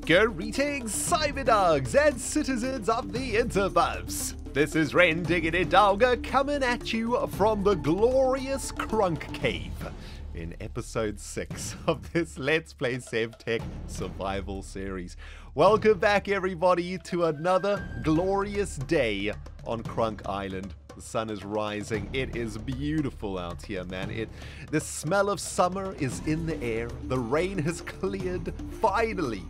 Greetings, cyberdogs and citizens of the interwebs. This is ReNDoG coming at you from the glorious Krunkk cave in episode 6 of this Let's Play Sevtech survival series. Welcome back, everybody, to another glorious day on Krunkk Island. The sun is rising. It is beautiful out here, man. The smell of summer is in the air. The rain has cleared, finally.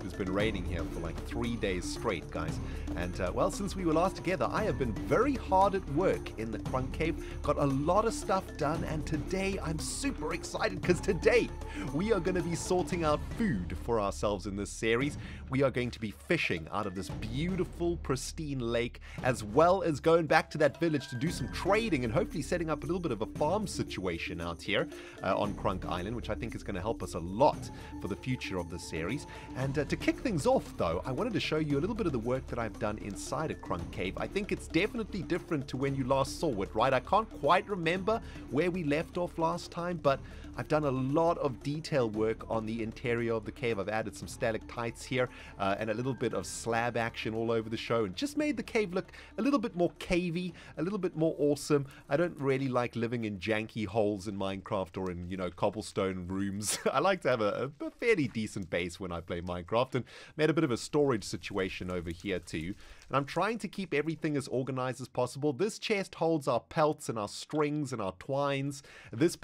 It's been raining here for like 3 days straight, guys. And well, since we were last together, I have been very hard at work in the Krunkk cave. Got a lot of stuff done, and today I'm super excited because today we are going to be sorting out food for ourselves in this series. We are going to be fishing out of this beautiful, pristine lake, as well as going back to that village to do some trading and hopefully setting up a little bit of a farm situation out here on Krunkk Island, which I think is going to help us a lot for the future of the series. And to kick things off, though, I wanted to show you a little bit of the work that I've done inside a Krunkk cave. I think it's definitely different to when you last saw it, right? I can't quite remember where we left off last time, but I've done a lot of detail work on the interior of the cave. I've added some stalactites here and a little bit of slab action all over the show, and just made the cave look a little bit more cavey, a little bit more awesome. I don't really like living in janky holes in Minecraft or in, you know, cobblestone rooms. I like to have a fairly decent base when I play Minecraft, and made a bit of a storage situation over here too. And I'm trying to keep everything as organized as possible. This chest holds our pelts and our strings and our twines. This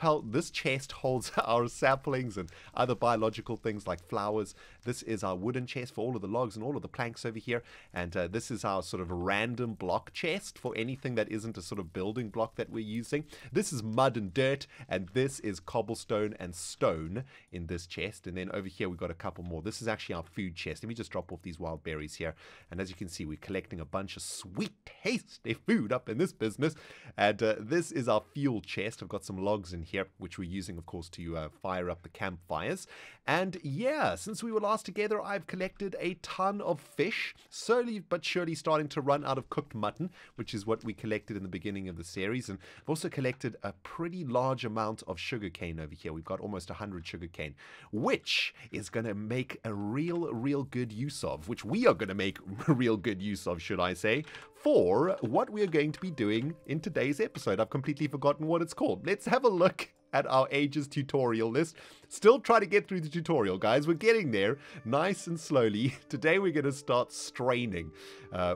chest holds our saplings and other biological things like flowers. This is our wooden chest for all of the logs and all of the planks over here. And this is our sort of random block chest for anything that isn't a sort of building block that we're using. This is mud and dirt, and this is cobblestone and stone in this chest. And then over here we've got a couple more. This is actually our food chest. Let me just drop off these wild berries here. And as you can see, we're collecting a bunch of sweet, tasty food up in this business. And this is our fuel chest. I've got some logs in here, which we're using, of course, to fire up the campfires. And yeah, since we were last together, I've collected a ton of fish, slowly but surely starting to run out of cooked mutton, which is what we collected in the beginning of the series. And I've also collected a pretty large amount of sugarcane over here. We've got almost 100 sugarcane, which is going to make a real good use of, which we are going to make real good use of, should I say, for what we are going to be doing in today's episode. I've completely forgotten what it's called. Let's have a look at our ages tutorial list. Still trying to get through the tutorial, guys. We're getting there nice and slowly. Today we're going to start straining,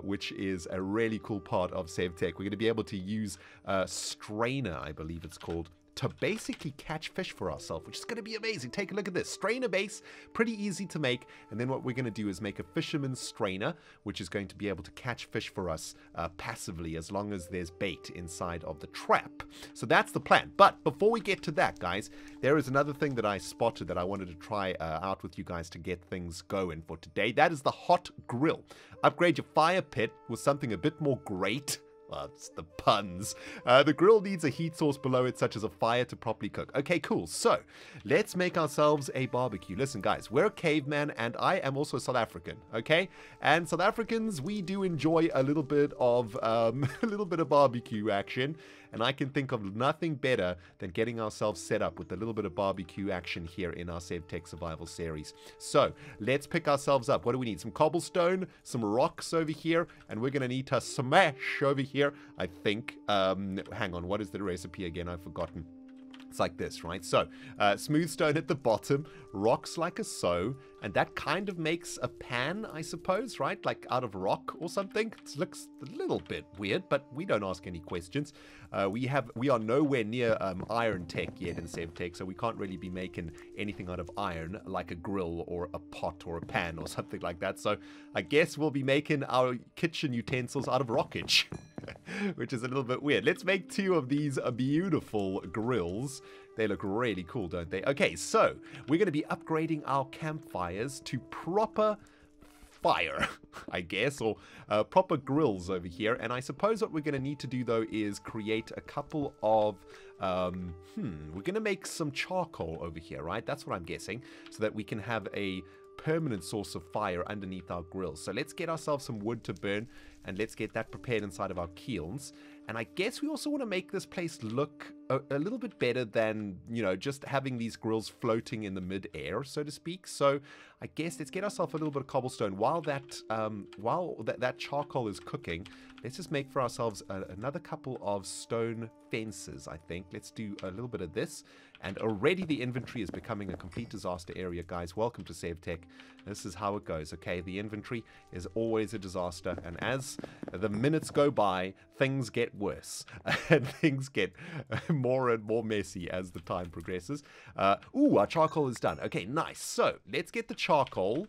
which is a really cool part of Sevtech. We're going to be able to use strainer, I believe it's called, to basically catch fish for ourselves, which is going to be amazing. Take a look at this. Strainer base, pretty easy to make. And then what we're going to do is make a fisherman strainer, which is going to be able to catch fish for us passively as long as there's bait inside of the trap. So that's the plan. But before we get to that, guys, there is another thing that I spotted that I wanted to try out with you guys to get things going for today. That is the hot grill. Upgrade your fire pit with something a bit more great. Well, it's the puns. The grill needs a heat source below it, such as a fire, to properly cook. Okay, cool. So, let's make ourselves a barbecue. Listen, guys, we're a caveman, and I am also South African, okay? And South Africans, we do enjoy a little bit of barbecue action. And I can think of nothing better than getting ourselves set up with a little bit of barbecue action here in our Sevtech Survival series. So, let's pick ourselves up. What do we need? Some cobblestone, some rocks over here, and we're going to need to smash over here, I think. Hang on, what is the recipe again? I've forgotten. It's like this, right? So, smooth stone at the bottom, rocks like a so, and that kind of makes a pan, I suppose, right? Like out of rock or something. It looks a little bit weird, but we don't ask any questions. We are nowhere near iron tech yet in Sevtech, so we can't really be making anything out of iron, like a grill or a pot or a pan or something like that. So I guess we'll be making our kitchen utensils out of rockage, which is a little bit weird. Let's make 2 of these beautiful grills. They look really cool, don't they? Okay, so we're going to be upgrading our campfires to proper fire, I guess, or proper grills over here. And I suppose what we're going to need to do, though, is create a couple of we're going to make some charcoal over here, right? That's what I'm guessing, so that we can have a permanent source of fire underneath our grills. So let's get ourselves some wood to burn, and let's get that prepared inside of our kilns. And I guess we also want to make this place look a little bit better than, you know, just having these grills floating in the mid-air, so to speak. So I guess let's get ourselves a little bit of cobblestone. While that charcoal is cooking, let's just make for ourselves another couple of stone fences, I think. Let's do a little bit of this. And already the inventory is becoming a complete disaster area, guys. Welcome to Sevtech. This is how it goes, okay? The inventory is always a disaster. And as the minutes go by, things get worse. And things get more and more messy as the time progresses. Ooh, our charcoal is done. Okay, nice. So, let's get the charcoal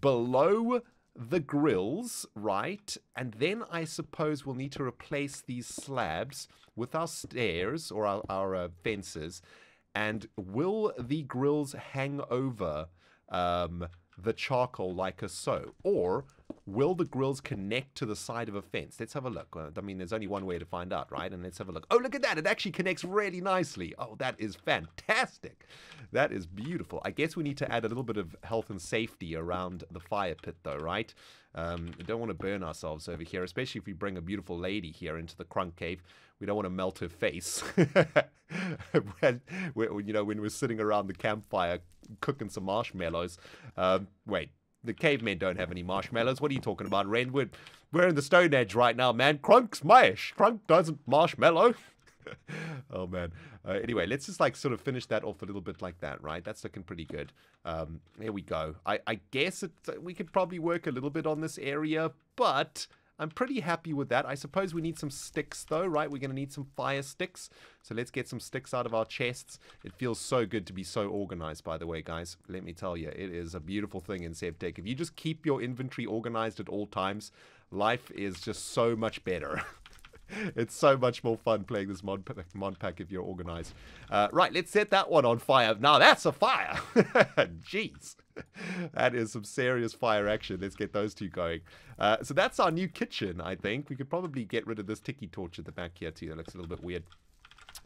below the grills, right? And then I suppose we'll need to replace these slabs with our stairs or our fences. And will the grills hang over the charcoal like so? Or will the grills connect to the side of a fence? Let's have a look. I mean, there's only one way to find out, right? And let's have a look. Oh, look at that. It actually connects really nicely. Oh, that is fantastic. That is beautiful. I guess we need to add a little bit of health and safety around the fire pit, though, right? We don't want to burn ourselves over here, especially if we bring a beautiful lady here into the Krunkk cave. We don't want to melt her face. when we're sitting around the campfire cooking some marshmallows. Wait, the cavemen don't have any marshmallows. What are you talking about, Ren? We're in the Stone Age right now, man. Krunkk smash. Krunkk doesn't marshmallow. Oh, man. Anyway, let's just like sort of finish that off a little bit like that, right? That's looking pretty good. There we go. I guess we could probably work a little bit on this area, but I'm pretty happy with that. I suppose we need some sticks, though, right? We're going to need some fire sticks. So let's get some sticks out of our chests. It feels so good to be so organized, by the way, guys. Let me tell you, it is a beautiful thing in Sevtech. If you just keep your inventory organized at all times, life is just so much better. It's so much more fun playing this mod pack if you're organized. Right, let's set that one on fire. Now that's a fire. Jeez. That is some serious fire action. Let's get those two going. So that's our new kitchen, I think. We could probably get rid of this tiki torch at the back here too. That looks a little bit weird.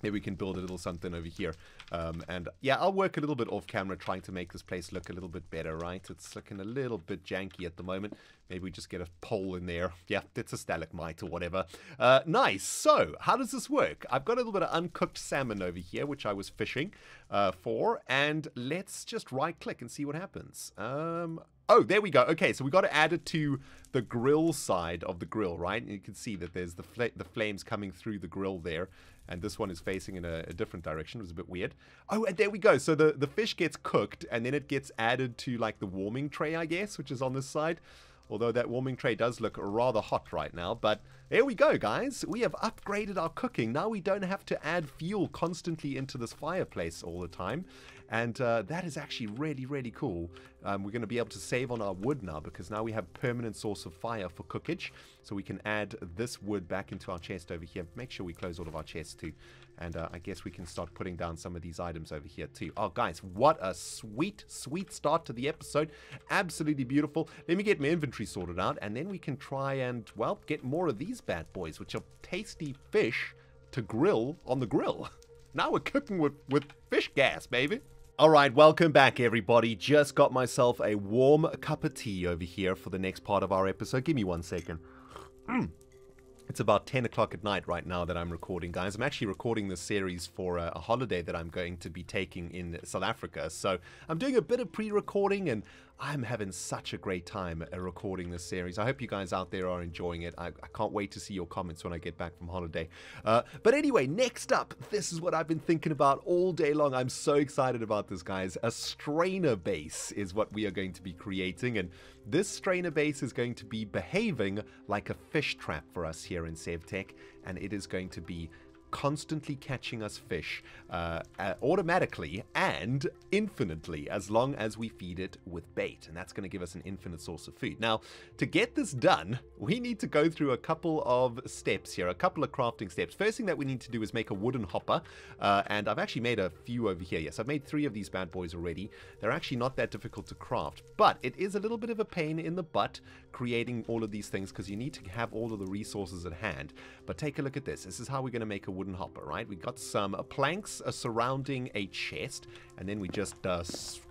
Maybe we can build a little something over here. And yeah, I'll work a little bit off camera trying to make this place look a little bit better, right? It's looking a little bit janky at the moment. Maybe we just get a pole in there. Yeah, it's a stalagmite or whatever. Nice. So, how does this work? I've got a little bit of uncooked salmon over here, which I was fishing for. And let's just right-click and see what happens. Oh, there we go. Okay, so we got to add it to the grill side of the grill, right? And you can see that there's the flames coming through the grill there. And this one is facing in a different direction. It was a bit weird. Oh, and there we go. So the fish gets cooked, and then it gets added to, like, the warming tray, I guess, which is on this side. Although that warming tray does look rather hot right now. But there we go, guys. We have upgraded our cooking. Now we don't have to add fuel constantly into this fireplace all the time. And that is actually really, really cool. We're going to be able to save on our wood now because now we have permanent source of fire for cookage. So we can add this wood back into our chest over here. Make sure we close all of our chests too. And I guess we can start putting down some of these items over here too. Oh, guys, what a sweet, sweet start to the episode. Absolutely beautiful. Let me get my inventory sorted out. And then we can try and, well, get more of these bad boys, which are tasty fish to grill on the grill. Now we're cooking with fish gas, baby. Alright, welcome back everybody. Just got myself a warm cup of tea over here for the next part of our episode. Give me 1 second. It's about 10 o'clock at night right now that I'm recording, guys. I'm actually recording this series for a holiday that I'm going to be taking in South Africa. So I'm doing a bit of pre-recording and I'm having such a great time recording this series. I hope you guys out there are enjoying it. I can't wait to see your comments when I get back from holiday. But anyway, next up, this is what I've been thinking about all day long. I'm so excited about this, guys. A strainer base is what we are going to be creating. And this strainer base is going to be behaving like a fish trap for us here in Sevtech. And it is going to be constantly catching us fish automatically and infinitely as long as we feed it with bait, and that's going to give us an infinite source of food. Now, to get this done, we need to go through a couple of steps here, a couple of crafting steps. First thing that we need to do is make a wooden hopper, and I've actually made a few over here. Yes, I've made 3 of these bad boys already. They're actually not that difficult to craft, but it is a little bit of a pain in the butt creating all of these things because you need to have all of the resources at hand. But take a look at this. This is how we're going to make a wooden hopper, right? We got some planks surrounding a chest, and then we just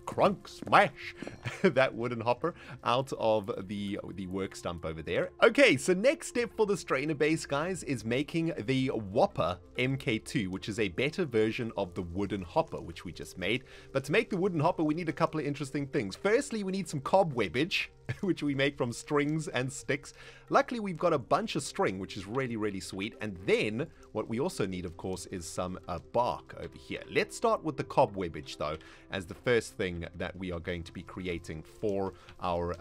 Krunkk smash that wooden hopper out of the work stump over there. Okay, so next step for the strainer base, guys, is making the Whopper Mk2, which is a better version of the wooden hopper, which we just made. But to make the wooden hopper, we need a couple of interesting things. Firstly, we need some Cobweb Edge, which we make from strings and sticks. Luckily, we've got a bunch of string, which is really, really sweet. And then what we also need, of course, is some bark over here. Let's start with the Cobweb Edge, though, as the first thing that we are going to be creating for our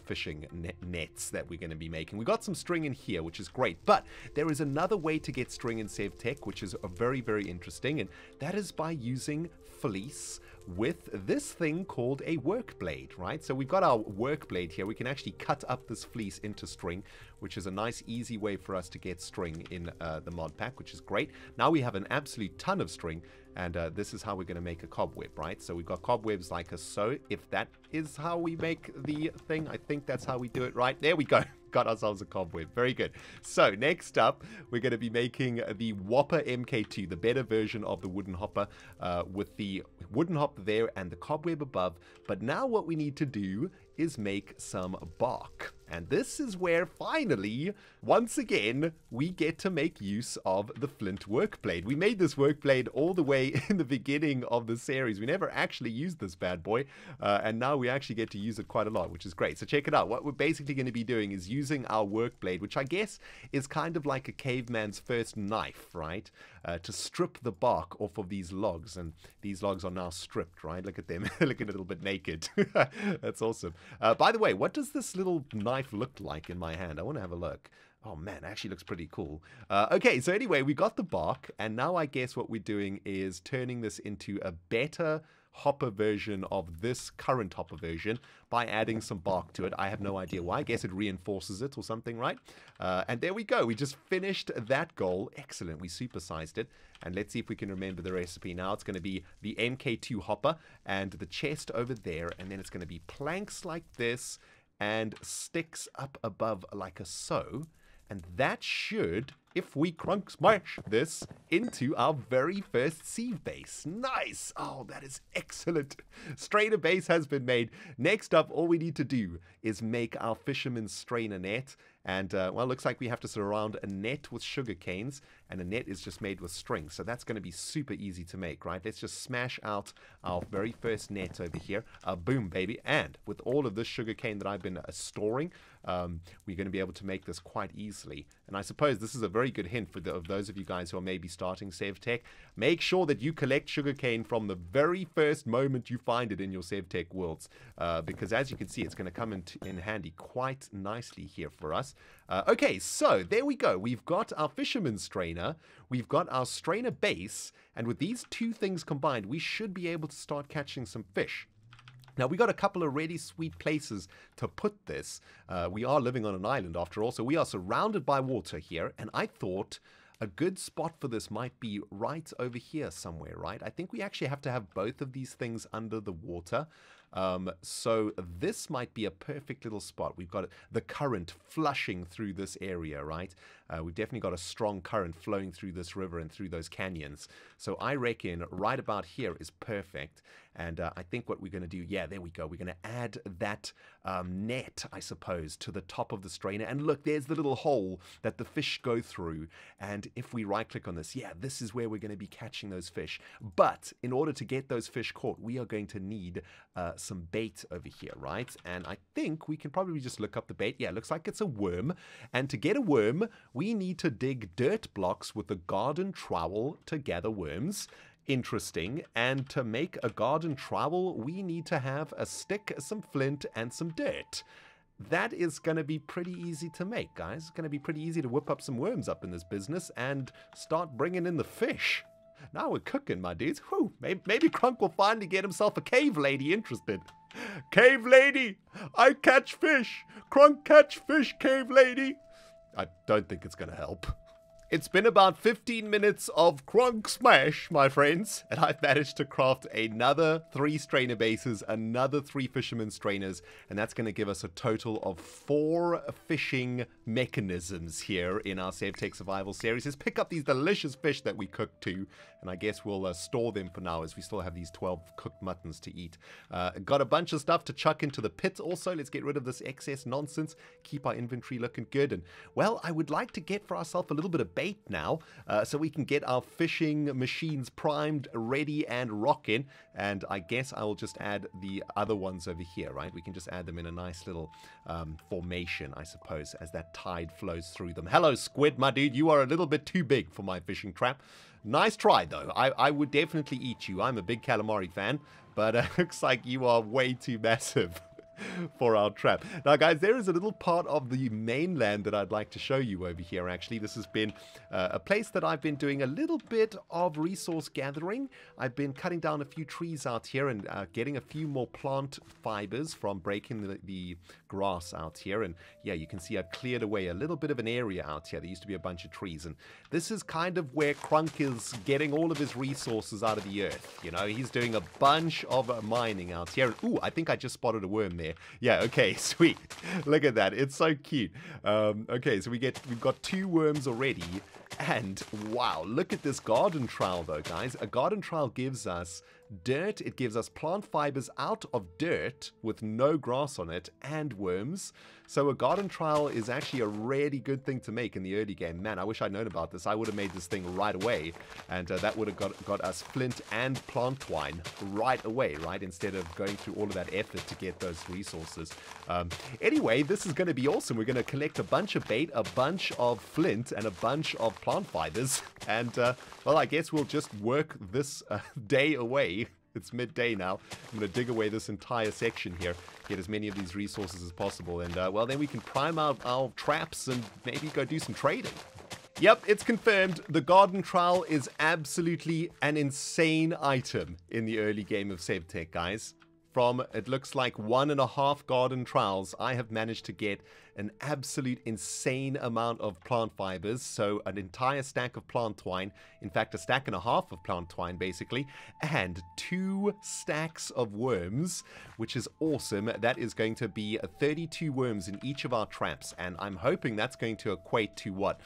fishing nets that we're going to be making. We got some string in here, which is great. But there is another way to get string in Sevtech, which is very, very interesting. And that is by using fleece with this thing called a work blade, right? So we've got our work blade here. We can actually cut up this fleece into string, which is a nice, easy way for us to get string in the mod pack, which is great. Now we have an absolute ton of string, and this is how we're going to make a cobweb, right? So we've got cobwebs like so. If that is how we make the thing, I think that's how we do it, right? There we go. Got ourselves a cobweb. Very good. So next up, we're going to be making the Whopper Mk2, the better version of the wooden hopper, with the wooden hopper there and the cobweb above. But now what we need to do is make some bark. And this is where finally, once again, we get to make use of the Flint work blade. We made this work blade all the way in the beginning of the series. We never actually used this bad boy, and now we actually get to use it quite a lot, which is great. So check it out. What we're basically going to be doing is using our work blade, which I guess is kind of like a caveman's first knife, right? To strip the bark off of these logs, and these logs are now stripped, right? Look at them, looking a little bit naked. That's awesome. By the way, what does this little knife look like in my hand? I want to have a look. Oh man, it actually looks pretty cool. Okay, so anyway, we got the bark, and now I guess what we're doing is turning this into a better hopper version of this current hopper version by adding some bark to it. I have no idea why. I guess it reinforces it or something, right? And there we go. We just finished that goal. Excellent. We supersized it. And let's see if we can remember the recipe now. It's going to be the Mk2 hopper and the chest over there. And then it's going to be planks like this and sticks up above like so. And that should, if we Krunkk smash this, into our very first sieve base. Nice! Oh, that is excellent. Strainer base has been made. Next up, all we need to do is make our fisherman strainer net. And, well, looks like we have to surround a net with sugar canes, and a net is just made with string. So that's going to be super easy to make, right? Let's just smash out our very first net over here. Boom, baby. And with all of this sugar cane that I've been storing, we're going to be able to make this quite easily. And I suppose this is a very good hint for those of you guys who are maybe starting Sevtech. Make sure that you collect sugarcane from the very first moment you find it in your Sevtech worlds, because as you can see, it's going to come in handy quite nicely here for us. Okay, so there we go. We've got our fisherman strainer, we've got our strainer base, and with these two things combined, we should be able to start catching some fish. Now, we got a couple of really sweet places to put this. We are living on an island after all, so we are surrounded by water here, and I thought a good spot for this might be right over here somewhere, right? I think we actually have to have both of these things under the water. So this might be a perfect little spot. We've got the current flushing through this area, right? We've definitely got a strong current flowing through this river and through those canyons. So I reckon right about here is perfect. And I think what we're going to do, yeah, there we go. We're going to add that net, I suppose, to the top of the strainer. And look, there's the little hole that the fish go through. And if we right-click on this, yeah, this is where we're going to be catching those fish. But in order to get those fish caught, we are going to need some bait over here, right? And I think we can probably just look up the bait. Yeah, it looks like it's a worm. And to get a worm, we need to dig dirt blocks with a garden trowel to gather worms. Interesting. And to make a garden trowel, we need to have a stick, some flint, and some dirt. That is going to be pretty easy to make, guys. It's going to be pretty easy to whip up some worms up in this business and start bringing in the fish. Now we're cooking, my dudes. Whew, maybe Krunkk will finally get himself a cave lady interested. Cave lady, I catch fish. Krunkk catch fish, cave lady. I don't think it's going to help. It's been about 15 minutes of Krunkk smash, my friends, and I've managed to craft another 3 strainer bases, another 3 fisherman strainers, and that's going to give us a total of 4 fishing mechanisms here in our Sevtech Survival series. Let's pick up these delicious fish that we cooked too, and I guess we'll store them for now as we still have these 12 cooked muttons to eat. Got a bunch of stuff to chuck into the pit also. Let's get rid of this excess nonsense, keep our inventory looking good, and well, I would like to get for ourselves a little bit of bait now, so we can get our fishing machines primed, ready, and rocking. And I guess I will just add the other ones over here, right? We can just add them in a nice little formation, I suppose, as that tide flows through them. Hello, squid, my dude. You are a little bit too big for my fishing trap. Nice try, though. I would definitely eat you. I'm a big calamari fan, but it looks like you are way too massive for our trap. Now, guys, there is a little part of the mainland that I'd like to show you over here, actually. This has been a place that I've been doing a little bit of resource gathering. I've been cutting down a few trees out here and getting a few more plant fibers from breaking the grass out here. And yeah, you can see I've cleared away a little bit of an area out here. There used to be a bunch of trees. And this is kind of where Krunkk is getting all of his resources out of the earth. You know, he's doing a bunch of mining out here. And, ooh, I think I just spotted a worm there. Yeah, okay, sweet. Look at that. It's so cute. Okay, so we've got 2 worms already. And wow, look at this garden trowel though, guys. A garden trowel gives us dirt. It gives us plant fibers out of dirt with no grass on it and worms. So a garden trowel is actually a really good thing to make in the early game. Man, I wish I'd known about this. I would have made this thing right away, and that would have got us flint and plant twine right away, right? Instead of going through all of that effort to get those resources. Anyway, this is going to be awesome. We're going to collect a bunch of bait, a bunch of flint, and a bunch of plant fibers. And, well, I guess we'll just work this day away. It's midday now. I'm going to dig away this entire section here, get as many of these resources as possible, and, well, then we can prime out our traps and maybe go do some trading. Yep, it's confirmed. The garden trowel is absolutely an insane item in the early game of Sevtech, guys. From, it looks like 1.5 garden trowels, I have managed to get an absolute insane amount of plant fibers. So an entire stack of plant twine, in fact a stack and a half of plant twine basically, and 2 stacks of worms, which is awesome. That is going to be 32 worms in each of our traps, and I'm hoping that's going to equate to what?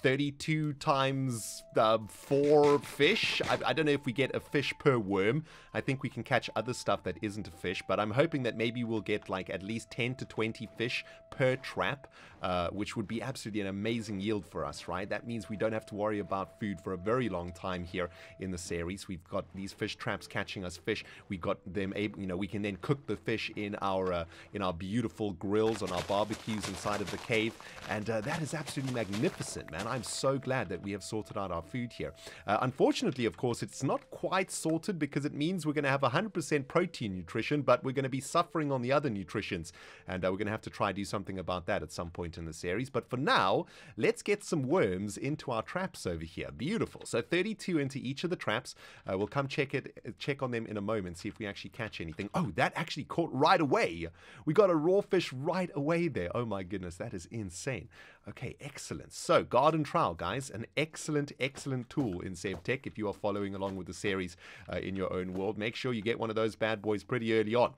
32 times 4 fish. I don't know if we get a fish per worm. I think we can catch other stuff that isn't a fish, but I'm hoping that maybe we'll get like at least 10 to 20 fish per trap, which would be absolutely an amazing yield for us, right? That means we don't have to worry about food for a very long time here in the series. We've got these fish traps catching us fish. We got them able, you know, we can then cook the fish in our beautiful grills on our barbecues inside of the cave, and that is absolutely magnificent, man. I'm so glad that we have sorted out our food here. Unfortunately, of course, it's not quite sorted because it means we're going to have 100% protein nutrition, but we're going to be suffering on the other nutritions, and we're going to have to try to do something about that at some point in the series. But for now, let's get some worms into our traps over here. Beautiful. So 32 into each of the traps. We'll come check on them in a moment, see if we actually catch anything. Oh, that actually caught right away. We got a raw fish right away there. Oh my goodness, that is insane. Okay, excellent. So garden trowel, guys, an excellent tool in Sevtech if you are following along with the series in your own world. Make sure you get one of those bad boys pretty early on.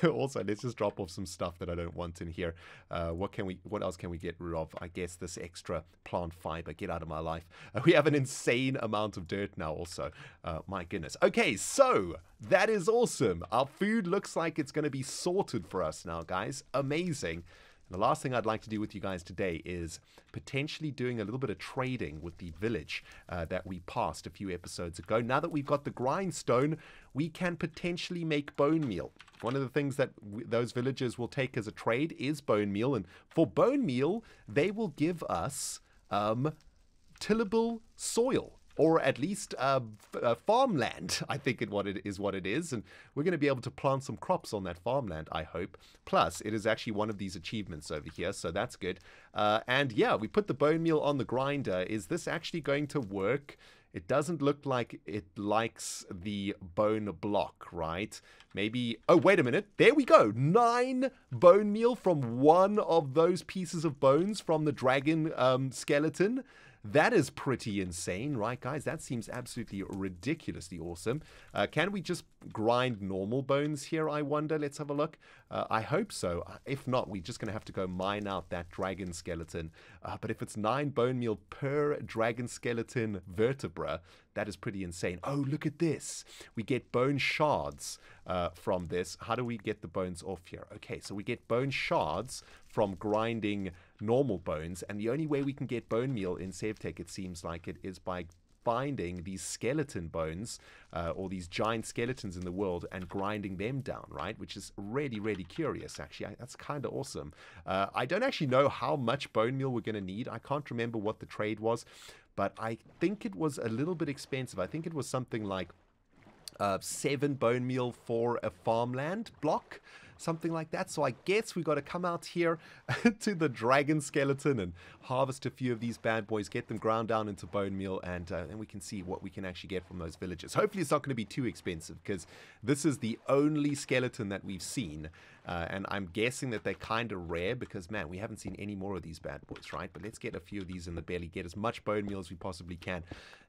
Also, let's just drop off some stuff that I don't want in here. What else can we get rid of? I guess this extra plant fiber. Get out of my life. We have an insane amount of dirt now also. My goodness. Okay, so that is awesome. Our food looks like it's going to be sorted for us now, guys. Amazing. The last thing I'd like to do with you guys today is potentially doing a little bit of trading with the village that we passed a few episodes ago. Now that we've got the grindstone, we can potentially make bone meal. One of the things that those villagers will take as a trade is bone meal. And for bone meal, they will give us tillable soil. Or at least farmland, I think what it is. And we're going to be able to plant some crops on that farmland, I hope. Plus, it is actually one of these achievements over here, so that's good. And yeah, we put the bone meal on the grinder. Is this actually going to work? It doesn't look like it likes the bone block, right? Maybe... Oh, wait a minute. There we go. 9 bone meal from one of those pieces of bones from the dragon skeleton. That is pretty insane, right, guys? That seems absolutely ridiculously awesome. Can we just grind normal bones here, I wonder? Let's have a look. I hope so. If not, we're just going to have to go mine out that dragon skeleton. But if it's 9 bone meal per dragon skeleton vertebra, that is pretty insane. Oh, look at this. We get bone shards from this. How do we get the bones off here? Okay, so we get bone shards from grinding normal bones, and the only way we can get bone meal in Sevtech, it seems like it, is by finding these skeleton bones or these giant skeletons in the world and grinding them down, right? Which is really, really curious, actually. That's kind of awesome. I don't actually know how much bone meal we're going to need. I can't remember what the trade was, but I think it was a little bit expensive. I think it was something like 7 bone meal for a farmland block, something like that. So I guess we got to come out here to the dragon skeleton and harvest a few of these bad boys, get them ground down into bone meal, and then we can see what we can actually get from those villagers. Hopefully it's not going to be too expensive, because this is the only skeleton that we've seen, and I'm guessing that they're kind of rare, because man, we haven't seen any more of these bad boys, right? But let's get a few of these in the belly, get as much bone meal as we possibly can,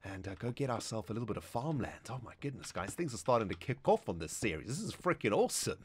and go get ourselves a little bit of farmland. Oh my goodness, guys, things are starting to kick off on this series. This is freaking awesome.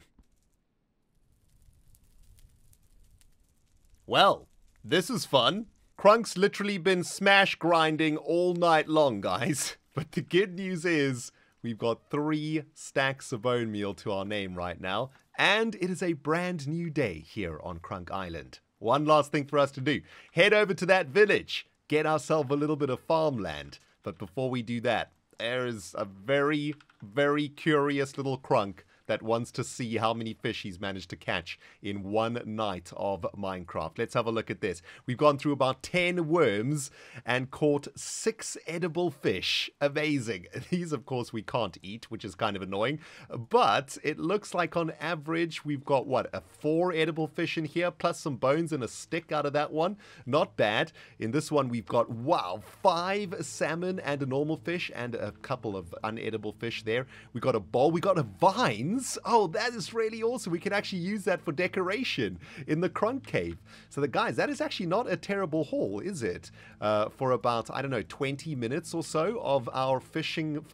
Well, this is fun. Krunk's literally been smash grinding all night long, guys. But the good news is we've got 3 stacks of bone meal to our name right now. And it is a brand new day here on Krunkk Island. One last thing for us to do. Head over to that village. Get ourselves a little bit of farmland. But before we do that, there is a very, very curious little Krunkk that wants to see how many fish he's managed to catch in one night of Minecraft. Let's have a look at this. We've gone through about 10 worms and caught 6 edible fish. Amazing. These, of course, we can't eat, which is kind of annoying. But it looks like on average, we've got, what, 4 edible fish in here, plus some bones and a stick out of that one. Not bad. In this one, we've got, wow, 5 salmon and a normal fish and a couple of unedible fish there. We got a bowl. We got a vine. Oh, that is really awesome. We can actually use that for decoration in the Krunkk cave. So guys, that is actually not a terrible haul, is it? For about, I don't know, 20 minutes or so of our fishing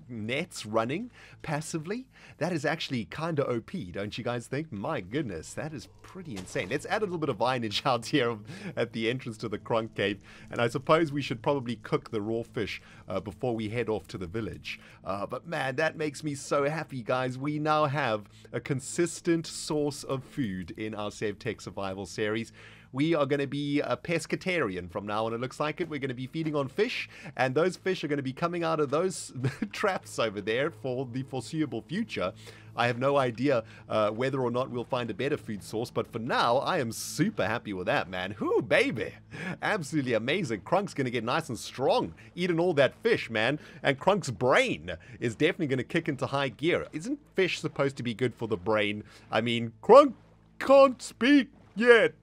nets running passively. That is actually kind of OP, don't you guys think? My goodness, that is pretty insane. Let's add a little bit of vinage out here at the entrance to the Krunkk cave. And I suppose we should probably cook the raw fish before we head off to the village. But man, that makes me so happy, guys. We now have a consistent source of food in our Sevtech Survival series. We are going to be a pescatarian from now on, it looks like it. We're going to be feeding on fish, and those fish are going to be coming out of those traps over there for the foreseeable future. I have no idea whether or not we'll find a better food source, but for now, I am super happy with that, man. Whoo, baby. Absolutely amazing. Krunk's going to get nice and strong, eating all that fish, man. And Krunk's brain is definitely going to kick into high gear. Isn't fish supposed to be good for the brain? I mean, Krunkk can't speak yet.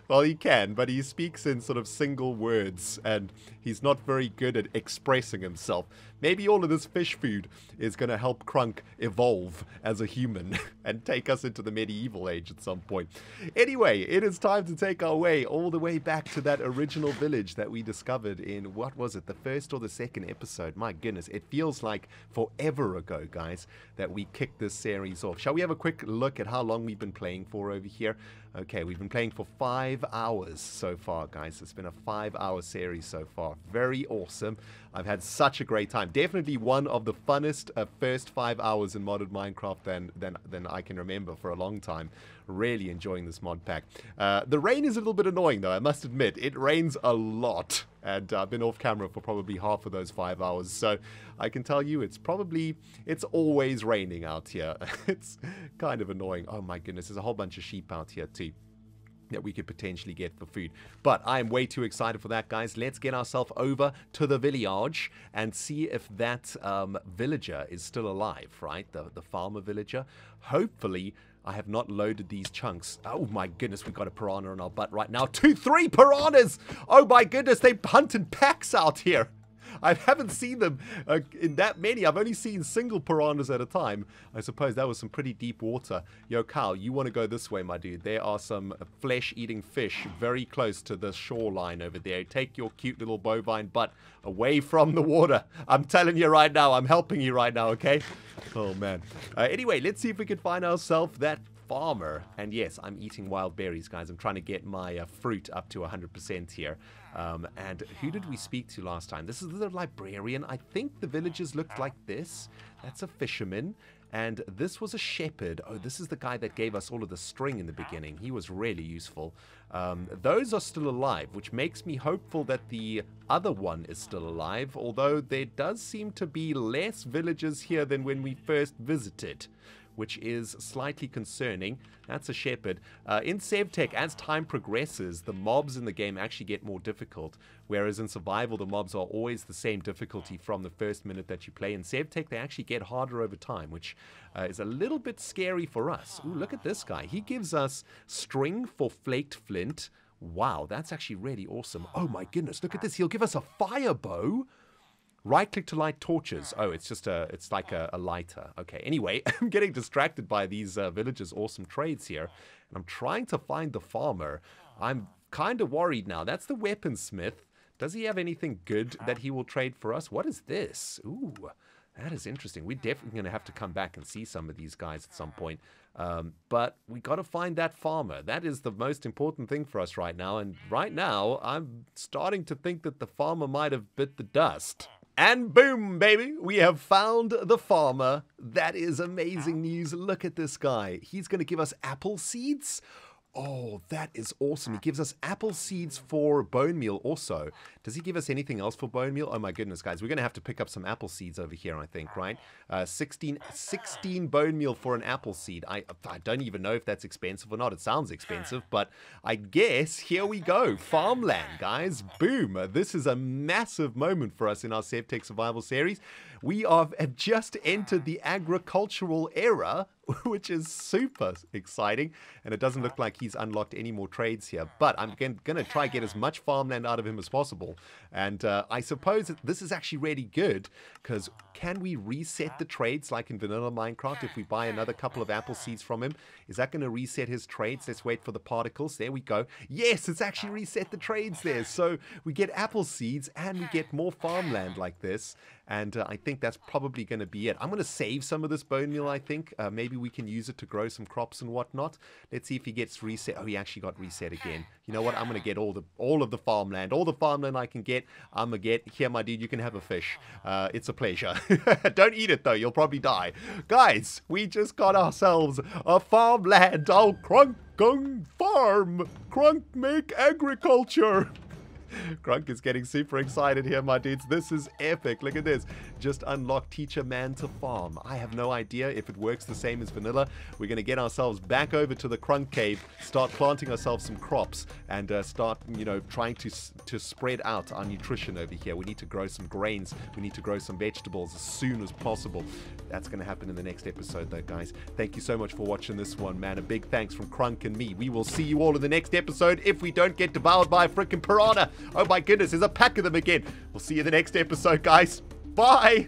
Well, he can, but he speaks in sort of single words, and he's not very good at expressing himself. Maybe all of this fish food is going to help Krunkk evolve as a human and take us into the medieval age at some point. Anyway, it is time to take our way all the way back to that original village that we discovered in, what was it, the first or the second episode? My goodness, it feels like forever ago, guys, that we kicked this series off. Shall we have a quick look at how long we've been playing for over here? Okay, we've been playing for 5 hours so far, guys. It's been a 5-hour series so far. Very awesome. I've had such a great time. Definitely one of the funnest first 5 hours in modded Minecraft than I can remember for a long time. Really enjoying this mod pack. The rain is a little bit annoying, though, I must admit. It rains a lot, and I've been off camera for probably half of those 5 hours, so I can tell you it's always raining out here. It's kind of annoying. Oh my goodness, there's a whole bunch of sheep out here too that we could potentially get for food. But I am way too excited for that, guys. Let's get ourselves over to the village and see if that villager is still alive, right? The farmer villager. Hopefully, I have not loaded these chunks. Oh my goodness, we've got a piranha on our butt right now. 3 piranhas! Oh my goodness, they hunt in packs out here. I haven't seen them in that many. I've only seen single piranhas at a time. I suppose that was some pretty deep water. Yo, Kyle, you want to go this way, my dude. There are some flesh-eating fish very close to the shoreline over there. Take your cute little bovine butt away from the water. I'm telling you right now. I'm helping you right now, okay? Oh, man. Anyway, let's see if we can find ourselves that farmer. And yes, I'm eating wild berries, guys. I'm trying to get my fruit up to 100% here. And who did we speak to last time? This is the librarian. I think the villagers looked like this. That's a fisherman. And this was a shepherd. Oh, this is the guy that gave us all of the string in the beginning. He was really useful. Those are still alive, which makes me hopeful that the other one is still alive, although there does seem to be less villagers here than when we first visited, which is slightly concerning. That's a shepherd. In Sevtech, as time progresses, the mobs in the game actually get more difficult, whereas in survival, the mobs are always the same difficulty from the first minute that you play. In Sevtech, they actually get harder over time, which is a little bit scary for us. Ooh, look at this guy. He gives us string for flaked flint. Wow, that's actually really awesome. Oh my goodness, look at this. He'll give us a fire bow. Right-click to light torches. Oh, it's like a lighter. Okay, anyway, I'm getting distracted by these villagers' awesome trades here. And I'm trying to find the farmer. I'm kind of worried now. That's the weaponsmith. Does he have anything good that he will trade for us? What is this? Ooh, that is interesting. We're definitely going to have to come back and see some of these guys at some point. But we got to find that farmer. That is the most important thing for us right now. And right now, I'm starting to think that the farmer might have bit the dust. And boom, baby, we have found the farmer. That is amazing news. Look at this guy. He's going to give us apple seeds. Oh, that is awesome. He gives us apple seeds for bone meal also. Does he give us anything else for bone meal? Oh my goodness, guys. We're going to have to pick up some apple seeds over here, I think, right? 16 bone meal for an apple seed. I don't even know if that's expensive or not. It sounds expensive, but I guess here we go. Farmland, guys. Boom. This is a massive moment for us in our Sevtech Survival series. We have just entered the agricultural era, which is super exciting. And it doesn't look like he's unlocked any more trades here. But I'm going to try get as much farmland out of him as possible. And I suppose this is actually really good, because can we reset the trades like in vanilla Minecraft if we buy another couple of apple seeds from him? Is that going to reset his trades? Let's wait for the particles. There we go. Yes, it's actually reset the trades there. So we get apple seeds and we get more farmland like this. And I think that's probably going to be it. I'm going to save some of this bone meal, I think. Maybe we can use it to grow some crops and whatnot. Let's see if he gets reset. Oh, he actually got reset again. You know what? I'm going to get all of the farmland. All the farmland I can get, I'm going to get. Here, my dude, you can have a fish. It's a pleasure. Don't eat it, though. You'll probably die. Guys, we just got ourselves a farmland. Oh, Krunkk farm. Krunkk make agriculture. Krunkk is getting super excited here, my dudes. This is epic. Look at this. Just unlock Teach a Man to Farm. I have no idea if it works the same as vanilla. We're going to get ourselves back over to the Krunkk cave, start planting ourselves some crops, and start, you know, trying to spread out our nutrition over here. We need to grow some grains. We need to grow some vegetables as soon as possible. That's going to happen in the next episode, though, guys. Thank you so much for watching this one, man. A big thanks from Krunkk and me. We will see you all in the next episode if we don't get devoured by a freaking piranha. Oh my goodness, there's a pack of them again. We'll see you in the next episode, guys. Bye.